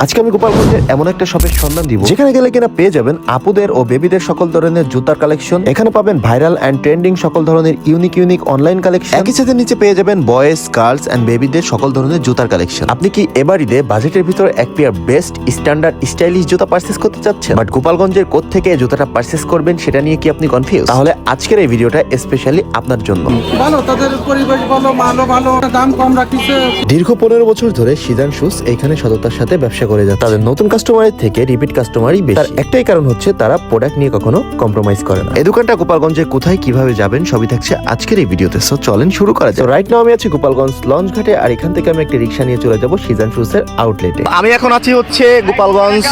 আজকে আমি গোপালগঞ্জের এমন একটা শপের সন্ধান দিব যেখানে গেলে কিনা পেয়ে যাবেন আপুদের ও বেবিদের সকল ধরনের জুতার কালেকশন। এখানে পাবেন ভাইরাল এন্ড ট্রেন্ডিং সকল ধরনের ইউনিক অনলাইন কালেকশন। একই সাথে নিচে পেয়ে যাবেন বয়েজ, গার্লস এন্ড বেবিদের সকল ধরনের জুতার কালেকশন। আপনি কি এবার ঈদে বাজেটের ভিতরে এক পেয়ার বেস্ট স্ট্যান্ডার্ড স্টাইলিশ জুতা পারচেজ করতে চাচ্ছেন, বাট গোপালগঞ্জের কোথা থেকে জুতাটা পারচেজ করবেন সেটা নিয়ে কি আপনি কনফিউজ? তাহলে আজকের এই ভিডিওটা স্পেশালি আপনার জন্য। ভালো, তাদের পরিবেশ ভালো, দাম কম রাখিছে। দীর্ঘ 15 বছর ধরে সিজান শুজ এখানে সততার সাথে ব্যবসা করে যাচ্ছে। তাদের নতুন কাস্টমারের থেকে রিপিট কাস্টমারই বেশি। তার একটাই কারণ হচ্ছে তারা প্রোডাক্ট নিয়ে কখনো কম্প্রোমাইজ করে না। এই দোকানটা গোপালগঞ্জে কোথায় কিভাবে যাবেন সবই থাকছে আজকের এই ভিডিওতে। সো চলেন শুরু করা যাক। রাইট নাও আমি আছি গোপালগঞ্জ লঞ্চ ঘাটে, আর এখান থেকে আমি একটা রিকশা নিয়ে চলে যাব সিজান শুজের আউটলেটে। আমি এখন আছি হচ্ছে গোপালগঞ্জ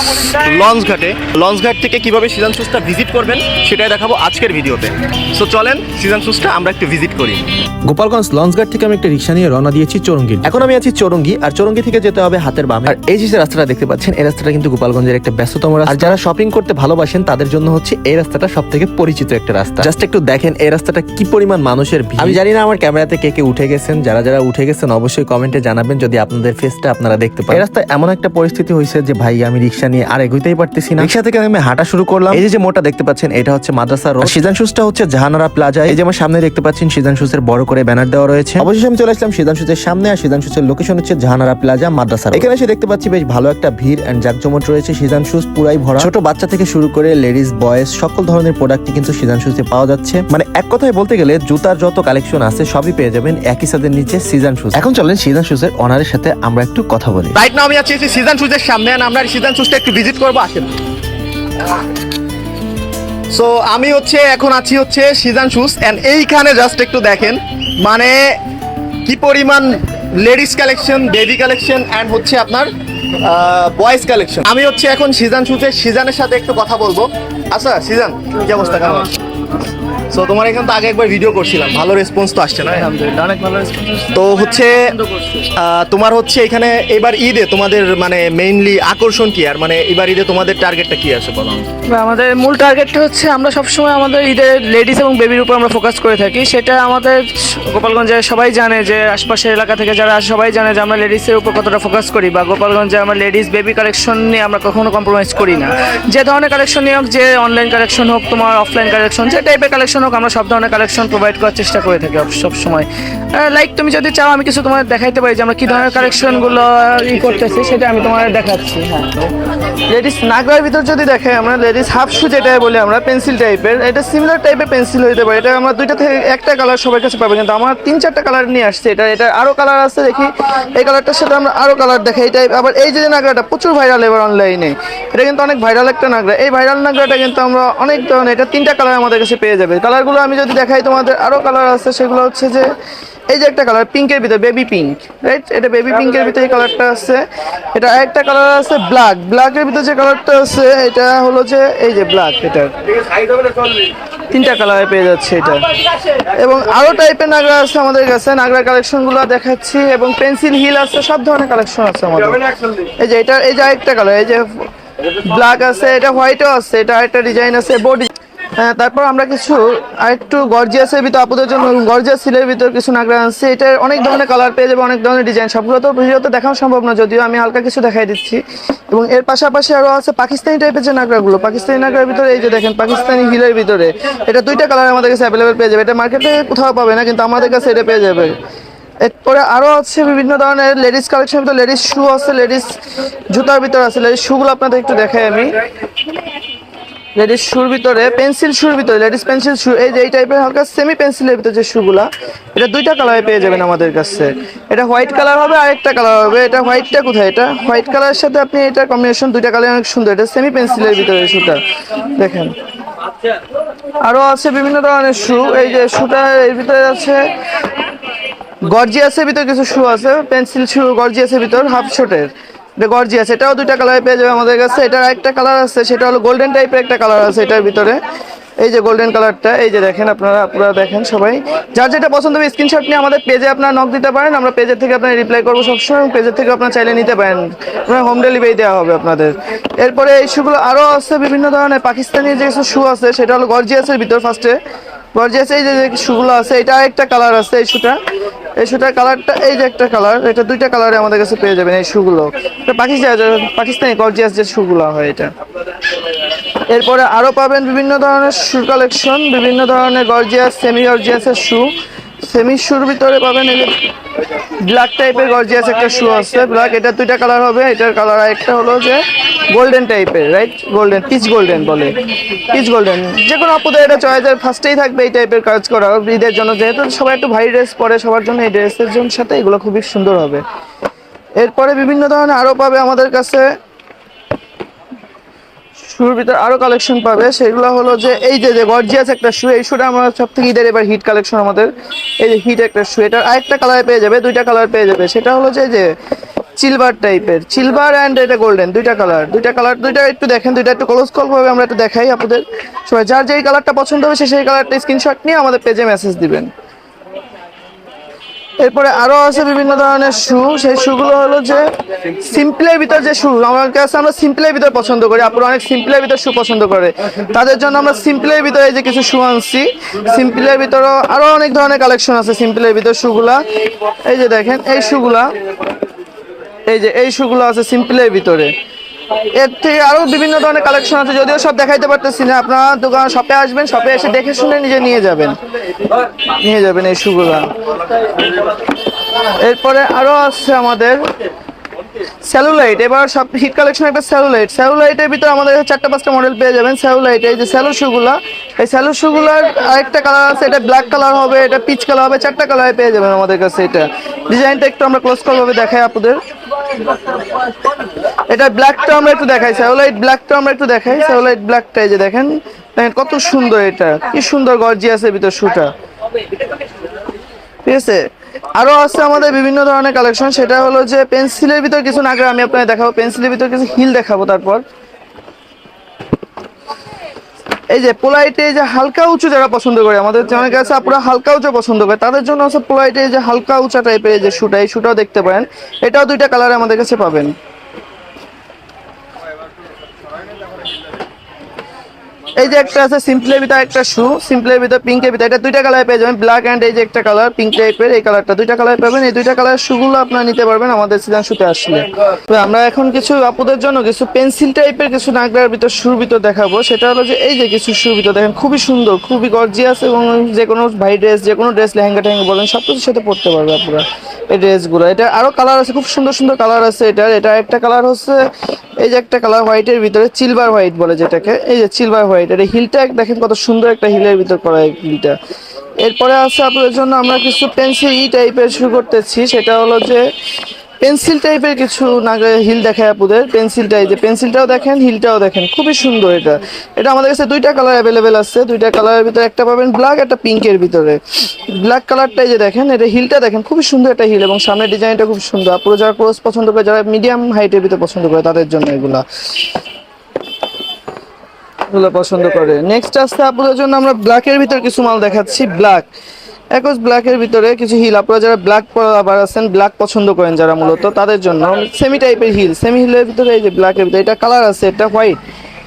লঞ্চ ঘাটে। লঞ্চ ঘাট থেকে কিভাবে সিজান শুজটা ভিজিট করবেন সেটাই দেখাবো আজকের ভিডিওতে। সো চলেন সিজান শুজটা আমরা একটু ভিজিট করি। গোপালগঞ্জ লঞ্চ ঘাট থেকে আমি একটা রিকশা নিয়ে রওনা দিয়েছি চৌরঙ্গি। এখন আমি আছি চৌরঙ্গি, আর চৌরঙ্গি থেকে যেতে হবে হাতের বামে। আর এই যে রাস্তাটা দেখতে পাচ্ছেন, এই রাস্তাটা কিন্তু গোপালগঞ্জের একটা ব্যস্ততম রাস্তা। আর যারা শপিং করতে ভালোবাসেন তাদের জন্য হচ্ছে এই রাস্তাটা সব থেকে পরিচিত একটা রাস্তা। জাস্ট একটু দেখেন এই রাস্তাটা কি পরিমাণ মানুষের ভিড়। আমি জানি না আমার ক্যামেরাতে কে কে উঠে গেছেন, যারা উঠে গেছেন অবশ্যই কমেন্টে জানাবেন যদি আপনাদের ফেসটা আপনারা দেখতে পান। এই রাস্তায় এমন একটা পরিস্থিতি হয়েছে যে ভাই আমি রিকশা নিয়ে আর এগোতেই পারতেছি না। রিকশা থেকে আমি হাঁটা শুরু করলাম। এই যে মোটা দেখতে পাচ্ছেন এটা হচ্ছে মাদ্রাসা রোড। সিজান শুজটা হচ্ছে জাহানারা প্লাজা। এই যে আমার সামনে দেখতে পাচ্ছেন সিজান শুজের বড় করে ব্যানার দেওয়া রয়েছে। অবশ্যই আমি চলে আসলাম সিজান শুজের সামনে, আর সিজান শুজের লোকেশন হচ্ছে জাহানারা প্লাজা মাদ্রাসা। এখানে এসে দেখতে পাচ্ছি বেশ ভালো একটা ভিড় এন্ড জাকজমট রয়েছে। সিজান শুজ পুরাই ভরা। ছোট বাচ্চা থেকে শুরু করে লেডিস, বয়েজ সকল ধরনের প্রোডাক্টই কিন্তু সিজান শুজে পাওয়া যাচ্ছে। মানে এক কথায় বলতে গেলে জুতার যত কালেকশন আছে সবই পেয়ে যাবেন একই ছাদের নিচে সিজান শুজ। এখন চলেন সিজান শুজের ওনারের সাথে আমরা একটু কথা বলি। রাইট নাও আমি আছি সিজান শুজের সামনে, আর আমরা সিজান শুজটা একটু ভিজিট করবো। আসেন। সো আমি হচ্ছে এখন আছি হচ্ছে সিজান শুজ, এন্ড এইখানে জাস্ট একটু দেখেন মানে কি পরিমাণ ladies collection, baby collection and হচ্ছে আপনার বয়েজ কালেকশন। আমি হচ্ছে এখন সিজান শুজের সিজানের সাথে একটু কথা বলবো। আচ্ছা সিজান, কি অবস্থা, কেমন? সো তোমার এখানে তো আগে একবার ভিডিও করছিলাম, ভালো রেসপন্স তো আসছে না? আলহামদুলিল্লাহ অনেক ভালো রেসপন্স। তো হচ্ছে তোমার হচ্ছে এখানে এবার ঈদে তোমাদের মানে মেইনলি আকর্ষণ কি, আর মানে এবার ঈদে তোমাদের টার্গেটটা কি আছে বলো? আমাদের মূল টার্গেটটা হচ্ছে আমরা সবসময় আমাদের ঈদের লেডিস এবং বেবির উপর আমরা ফোকাস করে থাকি। সেটা আমাদের গোপালগঞ্জে সবাই জানে, যে আশপাশের এলাকা থেকে যারা আসে সবাই জানে যে আমরা লেডিসের উপর কতটা ফোকাস করি, বা গোপালগঞ্জে আমরা লেডিস বেবি কালেকশন নিয়ে আমরা কখনো কম্প্রোমাইজ করি না। যে ধরনের কালেকশন নিয়ে হোক, যে অনলাইন কালেকশন হোক, তোমার অফলাইন কালেকশন, যে টাইপের কালেকশন হোক, আমরা সব ধরনের কালেকশন প্রোভাইড করার চেষ্টা করে থাকি সব সময়। লাইক তুমি যদি চাও আমি কিছু তোমাদের দেখাইতে পারি যে আমরা কি ধরনের কালেকশনগুলো করতেছি, সেটা আমি তোমাদের দেখাচ্ছি। হ্যাঁ, লেডিস নাগরার ভিতর যদি দেখে, আমরা লেডিস হাফ শু যেটা বলি আমরা, পেন্সিল টাইপের, এটা সিমিলার টাইপের পেন্সিল হইতে পারে। এটা আমরা দুইটা থেকে একটা কালার সবার কাছে পাবে, কিন্তু আমার 3-4টা কালার নিয়ে আসছে। এটা আরো কালার আছে, দেখি এই কালারটার সাথে আমরা আরো কালার দেখাই টাইপ। আবার এই যে নাগরাটা প্রচুর ভাইরাল এবার অনলাইনে, এটা কিন্তু অনেক ভাইরাল একটা নাগরা। এই ভাইরাল নাগরাটা কিন্তু আমরা অনেক ধরনের, এটা 3টা কালার আমাদের কাছে পেয়ে যাবে। কালারগুলো আমি যদি দেখাই তোমাদের, আরো কালার আছে। সেগুলো হচ্ছে যে এই যে একটা কালার পিঙ্কের ভিতর, বেবি পিঙ্ক, রাইট? এটা বেবি পিঙ্কের ভিতরে এই কালারটা আছে। এটা একটা কালার আছে ব্ল্যাকের ভিতরে যে কালারটা আছে এটা হলো যে এই যে ব্ল্যাক। এটা 3টা কালারে পেয়ে যাচ্ছে এটা। এবং আরো টাইপের নাগরা আছে আমাদের কাছে, নাগরা কালেকশনগুলো দেখাচ্ছি। এবং পেন্সিল হিল আছে, সব ধরনের কালেকশন আছে আমাদের। এই যে এটা, এই যে একটা কালার, এই যে ব্ল্যাক আছে, এটা হোয়াইটও আছে, এটা একটা ডিজাইন আছে বডি। হ্যাঁ, তারপর আমরা কিছু আরেকটু গর্জিয়াসের ভিতর আপুদের জন্য গর্জিয়াস সিলের ভিতর কিছু নাগরা আনছি। এটা অনেক ধরনের কালার পেয়ে যাবে, অনেক ধরনের ডিজাইন। সবগুলো তো ভিডিওতে দেখানো সম্ভব না, যদিও আমি হালকা কিছু দেখাই দিচ্ছি। এবং এর পাশাপাশি আরো আছে পাকিস্তানি টাইপের যে নাগরাগুলো, পাকিস্তানি নাগরার ভিতরে এই যে দেখেন পাকিস্তানি হিলের ভিতরে, এটা 2টা কালার আমাদের কাছে অ্যাভেলেবেল পেয়ে যাবে। এটা মার্কেটে কোথাও পাবে না, কিন্তু আমাদের কাছে এটা পেয়ে যাবে। এরপরে আরো আছে বিভিন্ন ধরনের লেডিস কালেকশন ভিতরে, লেডিস শু আছে, লেডিস জুতার ভিতরে আছে। লেডিস শুগুলো আপনাদের একটু দেখাই আমি। লেডিস শুর ভিতরে, পেন্সিল শুর ভিতরে, লেডিস পেন্সিল শু, এই যে এই টাইপের হালকা সেমি পেন্সিলের ভিতরে যে শুগুলা, এটা 2টা কালারে পেয়ে যাবেন আমাদের কাছে। এটা হোয়াইট কালার হবে, আরেকটা কালার হবে। এটা হোয়াইটটা কোথায়, এটা হোয়াইট কালারের সাথে আপনি এটা কম্বিনেশন, 2টা কালার অনেক সুন্দর। এটা সেমি পেন্সিলের ভিতরে শুটা দেখেন। আরো আছে বিভিন্ন ধরনের শু। এই যে শুটা এর ভিতরে আছে গর্জিয়াসের ভিতরে কিছু শু আছে, পেন্সিল শু গর্জিয়াসের ভিতর, হাফ শর্টের। এটা গর্জিয়াস, এটাও 2টা কালারে পেয়ে যাবে আমাদের কাছে। এটার একটা কালার আছে, সেটা হলো গোল্ডেন টাইপের একটা কালার আছে এটার ভিতরে। এই যে গোল্ডেন কালারটা, এই যে দেখেন, আপনারা দেখেন সবাই। যার যেটা পছন্দ হবে স্ক্রিনশট নিয়ে আমাদের পেজে আপনারা নক দিতে পারেন। আমরা পেজের থেকে আপনারা রিপ্লাই করবো সবসময়, এবং পেজের থেকে আপনারা চাইলে নিতে পারেন। আপনারা হোম ডেলিভারি দেওয়া হবে আপনাদের। এরপরে এই শুগুলো আরও আছে বিভিন্ন ধরনের পাকিস্তানি যে কিছু শু আছে, সেটা হলো গর্জিয়াসের ভিতর। ফার্স্টে গর্জিয়াস এই যে শুগুলো আছে, এটা একটা কালার আছে এই শুটা। এই শুটার কালারটা এই যে একটা কালার, এটা দুইটা কালারে আমাদের কাছে পেয়ে যাবেন এই শুগুলো। এটা পাকিস্তানি গর্জিয়াস যে শুগুলো হয় এটা। এরপরে আরো পাবেন বিভিন্ন ধরনের শু কালেকশন, বিভিন্ন ধরনের গর্জিয়াস সেমি গর্জিয়াসের শু। সেমি শুর ভিতরে পাবেন এই যে ব্ল্যাক টাইপের গর্জিয়াস একটা শু আছে ব্ল্যাক, এটা দুইটা কালার হবে। এটার কালার একটা হলো যে গোল্ডেন টাইপের, রাইট, গোল্ডেন পিচ গোল্ডেন বলে, পিচ গোল্ডেন। যে কোনো আপুদের এটা চয়েসের ফার্স্টেই থাকবে এই টাইপের কাজ করা ঈদের জন্য, যেহেতু সবাই একটু ভারী ড্রেস পরে, সবার জন্য এই ড্রেসের জন্য সাথে এগুলো খুবই সুন্দর হবে। এরপরে বিভিন্ন ধরনের আরো পাবে আমাদের কাছে শুর ভিতরে আরো কালেকশন পাবে, সেগুলো হলো যে এই যে গর্জিয়াস একটা শু। এই শুটা আমরা সব থেকে ঈদের এবার হিট কালেকশন আমাদের, এই যে হিট একটা শু। এটা আরেকটা কালারে পেয়ে যাবে, দুইটা কালার পেয়ে যাবে। সেটা হলো যে সিলভার টাইপের, সিলভার অ্যান্ড এটা গোল্ডেন, দুইটা কালার দুইটা একটু দেখেন, দুইটা একটু ক্লোজ কল ভাবে আমরা একটু দেখাই আপনাদের সবাই। যার যেই কালারটা পছন্দ হবে সেই কালারটা স্ক্রিনশট নিয়ে আমাদের পেজে মেসেজ দিবেন। এরপরে আরো আছে বিভিন্ন ধরনের শু, সেই শুগুলো হলো যে সিম্পলের ভিতর যে শু, আমার কাছে আমরা সিম্পলের ভিতর পছন্দ করি, আপনারা অনেক সিম্পলের ভিতর শু পছন্দ করে, তাদের জন্য আমরা সিম্পলের ভিতরে যে কিছু শু আনছি। সিম্পলের ভিতরও আরো অনেক ধরনের কালেকশন আছে সিম্পলের ভিতর শুগুলা। এই যে দেখেন এই শুগুলা, এই শুগুলো আছে সিম্পলের ভিতরে। এর থেকে আরো বিভিন্ন ধরনের কালেকশন আছে, যদিও সব দেখাইতে পারতেছি না। আপনারা দোকান শপে আসবেন, শপে এসে দেখে শুনে নিজে নিয়ে যাবেন এই শুগুলা। এরপরে আরো আছে আমাদের স্যালুলাইট। এবার সব হিট কালেকশন একটা স্যালুলাইটের ভিতরে আমাদের 4-5টা মডেল পেয়ে যাবেন স্যালুলাইট। এই যে স্যালু শুগুলা, এই স্যালু শুগুলার আরেকটা কালার আছে, এটা ব্ল্যাক কালার হবে, এটা পিচ কালার হবে, 4টা কালারে পেয়ে যাবেন আমাদের কাছে। এটা ডিজাইনটা একটু আমরা ক্লোজ কল ভাবে দেখাই আপনাদের। এটা ব্ল্যাকটা আমরা একটু দেখাই, স্যালুলাইট ব্ল্যাকটা আমরা একটু দেখাই। স্যালুলাইট ব্ল্যাকটা এই যে দেখেন কত সুন্দর, এটা কি সুন্দর গর্জিয়াসের ভিতর শুটা, ঠিক আছে। আরো আছে আমাদের বিভিন্ন ধরনের কালেকশন, সেটা হলো যে পেন্সিলের ভিতর কিছু নাগরা আমি আপনাদের দেখাবো, পেন্সিলের ভিতর কিছু হিল দেখাবো। তারপর এই যে পোলাইটে যে হালকা উঁচু যারা পছন্দ করে, আমাদের অনেক আছে আপনারা হালকা উঁচু পছন্দ করে, তাদের জন্য আছে পোলাইটে যে হালকা উঁচা টাইপের যে শুটা, এই শুটাও দেখতে পারেন। এটাও দুইটা কালারে আমাদের কাছে পাবেন। এই যে একটা আছে সিম্পলের ভিতর একটা শু, সিম্পলের ভিতর পিঙ্কের ভিতর, এটা দুইটা কালার পেয়ে যাবেন, ব্ল্যাক অ্যান্ড এই যে একটা কালার পিঙ্ক টাইপের, এই কালারটা দুইটা কালার পাবেন। এই দুইটা কালার শুগুলো আপনারা নিতে পারবেন আমাদের সিজন শুতে আসলে। তো আমরা এখন কিছু আপুদের জন্য কিছু পেন্সিল টাইপের কিছু নাগরার ভিতর শুর ভিতর দেখাবো। সেটা হলো যে এই যে কিছু শুর ভিতর দেখেন, খুবই সুন্দর, খুবই গর্জিয়াস, এবং যে কোনো ভাই ড্রেস, যে কোনো ড্রেস, লেহেঙ্গা টেহেঙ্গা বলেন সব কিছুর সাথে পরতে পারবে আপনারা এই ড্রেসগুলো। এটা আরো কালার আছে, খুব সুন্দর সুন্দর কালার আছে। এটা একটা কালার হচ্ছে এই যে একটা কালার হোয়াইটের ভিতরে, সিলভার হোয়াইট বলে যেটাকে, এই যে সিলভার হোয়াইট। এটা হিলটা দেখেন কত সুন্দর একটা হিলের ভিতর করা এই হিলটা। এরপরে আছে আপনাদের জন্য আমরা কিছু পেন্সিল টাইপের শুরু করতেছি, সেটা হলো যে পেন্সিল টাইপের কিছু হিল দেখায় আপনাদের। পেন্সিলটাই যে পেন্সিলটাও দেখেন, হিলটাও দেখেন, খুবই সুন্দর। এটা আমাদের কাছে দুইটা কালার অ্যাভেলেবেল আছে, দুইটা কালারের ভিতরে একটা পাবেন ব্ল্যাক, একটা পিঙ্কের ভিতরে। ব্ল্যাক কালারটাই যে দেখেন, এটা হিলটা দেখেন, খুবই সুন্দর একটা হিল, এবং সামনের ডিজাইনটা খুব সুন্দর। আপনারা যারা ক্রস পছন্দ করে, যারা মিডিয়াম হাইটের ভিতরে পছন্দ করে, তাদের জন্য এগুলো পছন্দ করে। নেক্সট আসছে আপনাদের জন্য আমরা ব্ল্যাকের ভিতর কিছু মাল দেখাচ্ছি। একজ ব্ল্যাকের ভিতরে কিছু হিল, আপনারা যারা ব্ল্যাক আবার আছেন, ব্ল্যাক পছন্দ করেন যারা, মূলত তাদের জন্য সেমি টাইপের হিল, সেমি হিলের ভিতরে এই যে ব্ল্যাকের ভিতরে এটা কালার আছে, এটা হোয়াইট।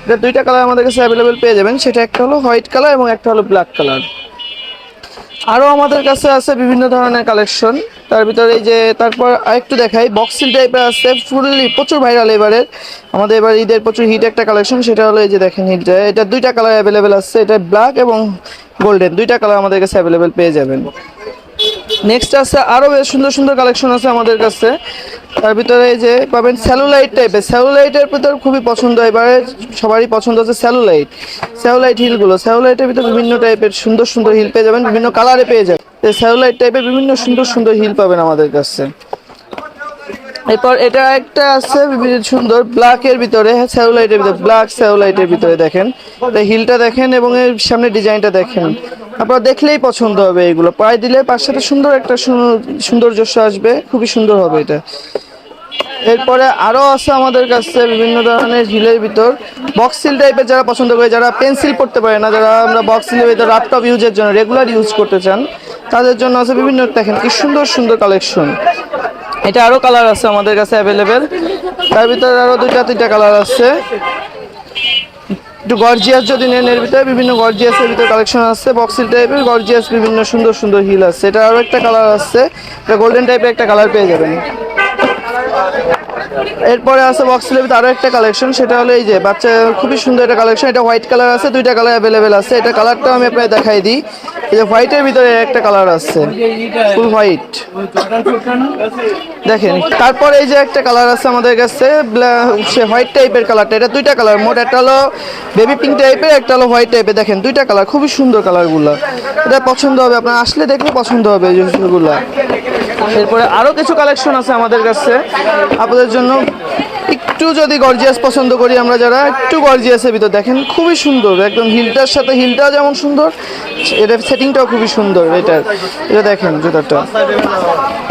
এটা দুইটা কালার আমাদের কাছে অ্যাভেলেবেল পেয়ে যাবেন, সেটা একটা হলো হোয়াইট কালার এবং একটা হলো ব্ল্যাক কালার। আরও আমাদের কাছে আছে বিভিন্ন ধরনের কালেকশন, তার ভিতরে এই যে তারপর আরেকটু দেখাই, বক্সিল টাইপের আছে, ফুললি প্রচুর ভাইরাল এবারে আমাদের, এবার ঈদের প্রচুর হিট একটা কালেকশন। সেটা হলো এই যে দেখেন হিটটা, এটা দুইটা কালার অ্যাভেলেবেল আছে, এটা ব্ল্যাক এবং গোল্ডেন, দুইটা কালার আমাদের কাছে অ্যাভেলেবেল পেয়ে যাবেন। নেক্সট আছে আরও বেশ সুন্দর সুন্দর কালেকশন আছে আমাদের কাছে, তার ভিতরে এই যে পাবেন স্যালুলাইট টাইপের। স্যালুলাইটের ভিতর খুবই পছন্দ, এবারে সবারই পছন্দ হচ্ছে স্যালুলাইট হিলগুলো। স্যালুলাইটের ভিতরে বিভিন্ন টাইপের সুন্দর সুন্দর হিল পেয়ে যাবেন, বিভিন্ন কালারে পেয়ে যাবেন। স্যালুলাইট টাইপের বিভিন্ন সুন্দর সুন্দর হিল পাবেন আমাদের কাছে। এরপর এটা একটা আছে বিভিন্ন সুন্দর ব্ল্যাকের ভিতরে, স্যালুলাইটের ভিতরে, ব্ল্যাক স্যালুলাইটের ভিতরে দেখেন, হিলটা দেখেন এবং এর সামনে ডিজাইনটা দেখেন, আপনারা দেখলেই পছন্দ হবে। এগুলো পায়ে দিলে পার সাথে সুন্দর একটা সৌন্দর্য আসবে, খুবই সুন্দর হবে এটা। এরপরে আরো আছে আমাদের কাছে বিভিন্ন ধরনের হিলের ভিতর বক্সিল টাইপের, যারা পছন্দ করে, যারা পেন্সিল পড়তে পারে না, যারা আমরা বক্সিলের ভিতর ল্যাপটপ ইউজের জন্য রেগুলার ইউজ করতে চান, তাদের জন্য আছে বিভিন্ন, দেখেন কি সুন্দর সুন্দর কালেকশন। এটা আরো কালার আছে আমাদের কাছে অ্যাভেলেবেল, তার ভিতরে আরো দুইটা তিনটা কালার আছে। একটু গর্জিয়াস যদি নেন এর ভিতরে বিভিন্ন গর্জিয়াসের ভিতরে কালেকশন আছে, বক্সিল টাইপের গর্জিয়াস বিভিন্ন সুন্দর সুন্দর হিল আছে। এটা আরও একটা কালার আছে, এটা গোল্ডেন টাইপের একটা কালার পেয়ে যাবেন। এরপরে আছে বক্সিলের ভিতরে আরও একটা কালেকশন, সেটা হলো এই যে বাচ্চা খুবই সুন্দর একটা কালেকশন। এটা হোয়াইট কালার আছে, দুইটা কালার অ্যাভেলেবেল আছে। এটা কালারটাও আমি আপনাকে দেখাই দিই। এই যে হোয়াইটের ভিতরে একটা কালার আছে, ফুল হোয়াইট দেখেন। তারপর এই যে একটা কালার আছে আমাদের কাছে, সে হোয়াইট টাইপের কালারটা। এটা দুইটা কালার মোট, একটা হলো বেবি পিঙ্ক টাইপের, একটা হলো হোয়াইট টাইপের। দেখেন দুইটা কালার, খুবই সুন্দর কালারগুলো। এটা পছন্দ হবে, আপনার আসলে দেখলে পছন্দ হবে এই জিনিসগুলো। এরপরে আরও কিছু কালেকশন আছে আমাদের কাছে আপনাদের জন্য। একটু যদি গর্জিয়াস পছন্দ করি আমরা যারা, একটু গর্জিয়াসের ভিতর দেখেন খুবই সুন্দর একদম, হিলটার সাথে হিলটাও যেমন সুন্দর, এটার সেটিংটাও খুবই সুন্দর। এটা দেখেন জুতাটা।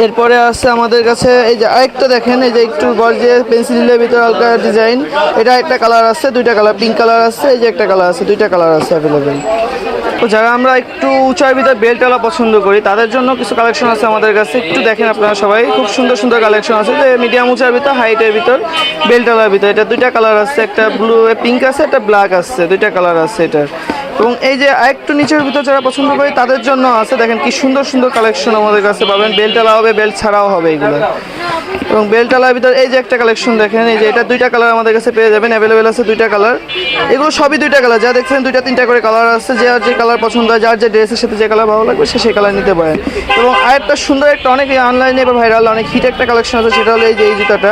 এরপরে আছে আমাদের কাছে এই যে আরেকটা দেখেন, এই যে একটু গর্জিয়াস পেন্সিল হিলের ভিতরে হালকা ডিজাইন। এটা একটা কালার আছে, দুইটা কালার, পিঙ্ক কালার আছে, এই যে একটা কালার আছে, দুইটা কালার আছে অ্যাভেলেবেল। তো যারা আমরা একটু উঁচার ভিতরে বেল্টওয়ালা পছন্দ করি তাদের জন্য কিছু কালেকশন আছে আমাদের কাছে, একটু দেখেন আপনারা সবাই। খুব সুন্দর সুন্দর কালেকশন আছে, যে মিডিয়াম উঁচার ভিতর, হাইটের ভিতর, বেল্টওয়ালার ভিতর। এটা দুইটা কালার আছে, একটা ব্লু পিঙ্ক আছে, একটা ব্ল্যাক আছে, দুইটা কালার আছে এটার। এবং এই যে আরেকটু নিচের ভিতর যারা পছন্দ করে তাদের জন্য আছে, দেখেন কি সুন্দর সুন্দর কালেকশন আমাদের কাছে পাবেন। বেল্টওয়ালা হবে, বেল্ট ছাড়াও হবে এগুলো। এবং বেল্টওয়ালার ভিতর এই যে একটা কালেকশন দেখেন, এই যে এটা দুইটা কালার আমাদের কাছে পেয়ে যাবেন, অ্যাভেলেবেল আছে দুইটা কালার। এগুলো সবই দুইটা কালার, যা দেখছেন দুইটা তিনটা করে কালার আছে। যে কালার পছন্দ হয়, যার যে ড্রেসের সাথে যে কালার ভালো লাগবে সে সেই কালার নিতে পারেন। এবং আরেকটা সুন্দর একটা অনেক অনলাইনে বা ভাইরাল অনেক হিট একটা কালেকশন আছে, সেটা হলো এই যে এই জুতাটা।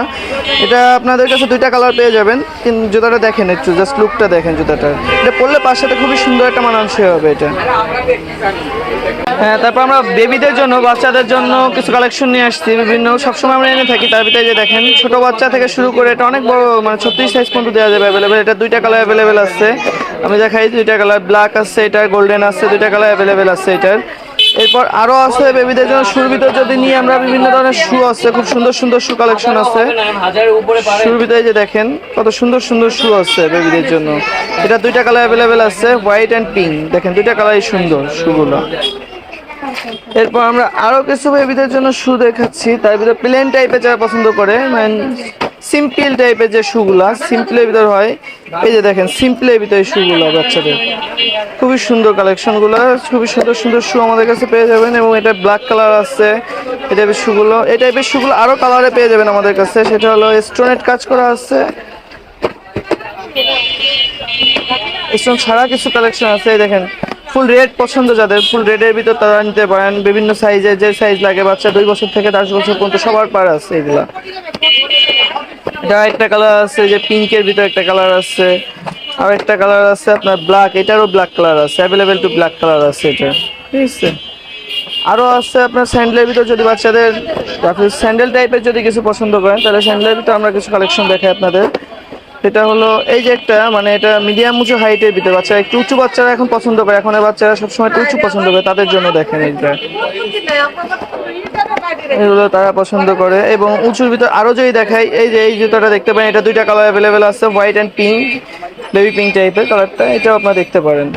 এটা আপনাদের কাছে দুইটা কালার পেয়ে যাবেন, কিন্তু জুতাটা দেখেন একটু, জাস্ট লুকটা দেখেন জুতাটার। এটা পরলে পাঁচ সাথে খুবই সুন্দর একটা মানানসই হবে এটা। হ্যাঁ, তারপর আমরা বেবিদের জন্য, বাচ্চাদের জন্য কিছু কালেকশন নিয়ে আসছি বিভিন্ন, সবসময় আমরা এনে থাকি। তার ভিতরে যে দেখেন ছোট বাচ্চা থেকে শুরু করে এটা অনেক বড়, মানে 36 সাইজ পর্যন্ত দেওয়া যাবে অ্যাভেলেবেল। এটা দুইটা কালার অ্যাভেলেবেল আছে, আমি দেখাই। দুইটা কালার ব্ল্যাক আছে, এটা গোল্ডেন আছে, দুইটা কালার অ্যাভেলেবেল আছে এটার। এরপর আরও আছে বেবিদের জন্য শুর ভিতর যদি নিয়ে আমরা, বিভিন্ন ধরনের শু আছে, খুব সুন্দর সুন্দর শু কালেকশন আছে শুর ভিতরে। যে দেখেন কত সুন্দর সুন্দর শু আছে বেবিদের জন্য। এটা দুইটা কালার অ্যাভেলেবেল আছে, হোয়াইট অ্যান্ড পিঙ্ক। দেখেন দুইটা কালারই সুন্দর শুগুলো। এরপর আমরা আরো কিছু বেবিদের জন্য শু দেখাচ্ছি, তার ভিতরে প্লেন টাইপের যারা পছন্দ করে, মানে সিম্পল টাইপের যে শুগুলা সিম্পলের ভিতর হয়। এই যে দেখেন সিম্পলের ভিতরে শুগুলা বাচ্চাদের, খুবই সুন্দর কালেকশনগুলো, খুবই সুন্দর সুন্দর শু আমাদের কাছে পেয়ে যাবেন। এবং এটা ব্ল্যাক কালার আছে এই টাইপের শুগুলো। এই টাইপের শুগুলো আরো কালারে পেয়ে যাবেন আমাদের কাছে, সেটা হলো স্টোনেট কাজ করা আছে, স্টোন ছাড়া কিছু কালেকশন আছে। এই দেখেন ফুল রেড পছন্দ যাদের, ফুল রেডের ভিতর তারা নিতে পারেন। বিভিন্ন সাইজের, যে সাইজ লাগে, বাচ্চা 2 বছর থেকে 10 বছর পর্যন্ত সবার পার আছে এগুলা। এটা একটা কালার আছে, যে পিঙ্কের ভিতর একটা কালার আছে, আর একটা কালার আছে আপনার ব্ল্যাক, এটারও ব্ল্যাক কালার আছে, অ্যাভেলেবেল টু ব্ল্যাক কালার আছে এটা, ঠিক আছে। আরও আছে আপনার স্যান্ডেলের ভিতর, যদি বাচ্চাদের স্যান্ডেল টাইপের যদি কিছু পছন্দ করেন তাহলে স্যান্ডেলের ভিতর আমরা কিছু কালেকশন দেখাই আপনাদের। এটা হলো এই যে একটা, মানে এটা মিডিয়াম উঁচু হাইটের ভিতরে, বাচ্চা একটু উঁচু বাচ্চারা এখন পছন্দ করে, এখন বাচ্চারা সবসময় একটু উঁচু পছন্দ করে, তাদের জন্য দেখেন এইটা, এগুলো তারা পছন্দ করে। এবং উঁচুর ভিতর আরো যদি দেখাই, এই যে এই জুতাটা দেখতে পারেন, এটা দুইটা কালার অ্যাভেলেবেল আছে, white and pink, baby pink টাইপের কালারটা, এটাও আপনারা দেখতে পারেন।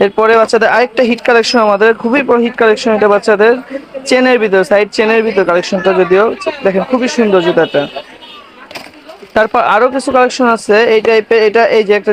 এরপরে বাচ্চাদের আরেকটা হিট কালেকশন, আমাদের খুবই হিট কালেকশন এটা, বাচ্চাদের চেনের ভিতর, সাইড চেনের ভিতর কালেকশনটা, যদিও দেখেন খুবই সুন্দর জুতাটা। তারপর আরো কিছু কালেকশন আছে এই টাইপের, এটা এই যে একটা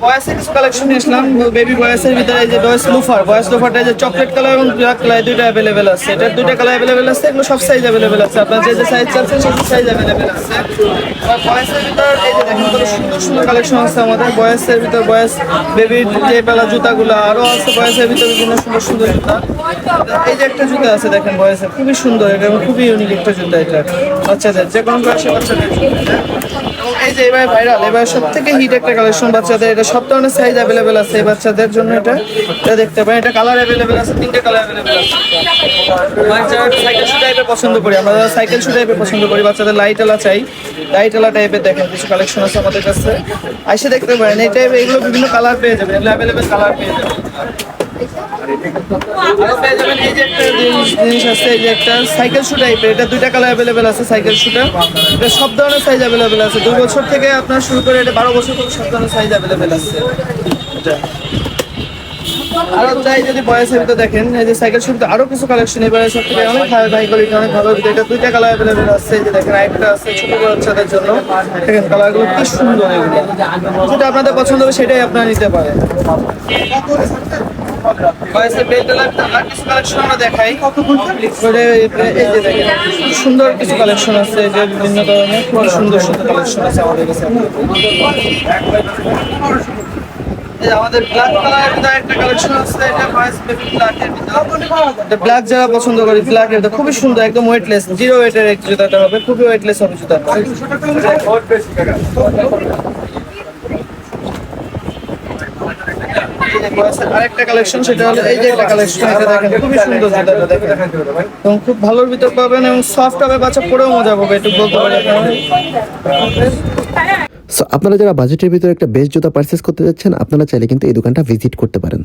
বয়েসের কিছু কালেকশন নিয়ে আসলাম বেবি বয়েসের ভিতরে এই যে বয়েস লোফারটা যে চকলেট কালার এবং ব্ল্যাক কালার দুইটা অ্যাভেলেবেল আছে, এটার দুইটা কালার অ্যাভেলেবেল আছে, এগুলো সব সাইজ অ্যাভেলেবেল আছে, আপনার যে সাইজ চাচ্ছেন সেই সাইজ অ্যাভেলেবেল আছে। আর বয়েসের ভিতর এই যে দেখেন কত সুন্দর সুন্দর কালেকশন আছে আমাদের বয়েসের ভিতর, বয়েস বেবির যে পেলা জুতাগুলো আরও আছে বয়েসের ভিতর বিভিন্ন সুন্দর সুন্দর জুতা। এই যে একটা জুতা আছে দেখেন বয়েসের, খুবই সুন্দর, এটা এবং খুবই ইউনিক একটা জুতা, এটা বাচ্চাদের যে কোনো বয়সের বাচ্চাদের জুতা। এবং এই যে এবার ভাইরাল, এবার সব থেকে হিট একটা কালেকশন বাচ্চাদের, এটা সব ধরনের সাইজ অ্যাভেলেবেল আছে এই বাচ্চাদের জন্য, এটা দেখতে পারেন, এটা কালার অ্যাভেলেবেল আছে, 3টে কালার অ্যাভেলেবেল আছে। বাচ্চারা সাইকেল শু টাইপের পছন্দ করি আমরা, যারা সাইকেল শু টাইপের পছন্দ করি, বাচ্চাদের লাইট আলা চাই, লাইট আলা টাইপের দেখেন কিছু কালেকশন আছে আমাদের কাছে, আইসে দেখতে পারেন। এই টাইপের এগুলো বিভিন্ন কালার পেয়ে যাবেন, এগুলো অ্যাভেলেবেল কালার পেয়ে যাবেন। আরো পেয়ে যাবেন এই যে একটা জিনিস আছে, এই যে একটা সাইকেল শু টাইপের, এটা 2টা কালার অ্যাভেলেবেল আছে সাইকেল শুটা, এটা সব ধরনের সাইজ অ্যাভেলেবেল আছে, 2 বছর থেকে আপনার শুরু করে এটা 12 বছর পর্যন্ত সব ধরনের সাইজ অ্যাভেলেবেল আছে। আরো চাই যদি বয়সের ভিতরে দেখেন এই যে সাইকেল শুরুতে আরো কিছু কালেকশন এবারে সব থেকে অনেক হাই কোয়ালিটি, অনেক ভালো, এটা 2টা কালার অ্যাভেলেবেল আছে, এই যে দেখেন একটা আছে ছোট বাচ্চাদের জন্য, দেখেন কালারগুলো কি সুন্দর, এগুলো যেটা আপনাদের পছন্দ হবে সেটাই আপনারা নিতে পারেন। বয়সের বেল্ট আর কিছু কালেকশন আমরা দেখাই, এই যে দেখেন সুন্দর কিছু কালেকশন আছে, যে বিভিন্ন ধরনের খুব সুন্দর সুন্দর কালেকশন আছে আমাদের কাছে। এই আমাদের ব্ল্যাক কালারের ভিতরে একটা কালেকশন আছে, এটা বয়েস বেবি ব্ল্যাকের ভিতরে, এটা ব্ল্যাক যারা পছন্দ করে ব্ল্যাকের ভিতরে খুবই সুন্দর, একদম ওয়েটলেস, 0 ওয়েটের এক জুতাটা হবে, খুবই ওয়েটলেস হবে জুতাটা। আরেকটা কালেকশন সেটা হলো এই যে একটা কালেকশন, এটা দেখেন খুবই সুন্দর জুতাটা দেখেন, এবং খুব ভালোর ভিতর পাবেন এবং সফট হবে, বাচ্চা পরেও মজা পাবে, একটু বলতে পারি আপনারা। সো আপনারা যারা বাজেটের ভিতরে একটা বেস্ট জুতা পারচেস করতে যাচ্ছেন, আপনারা চাইলে কিন্তু এই দোকানটা ভিজিট করতে পারেন।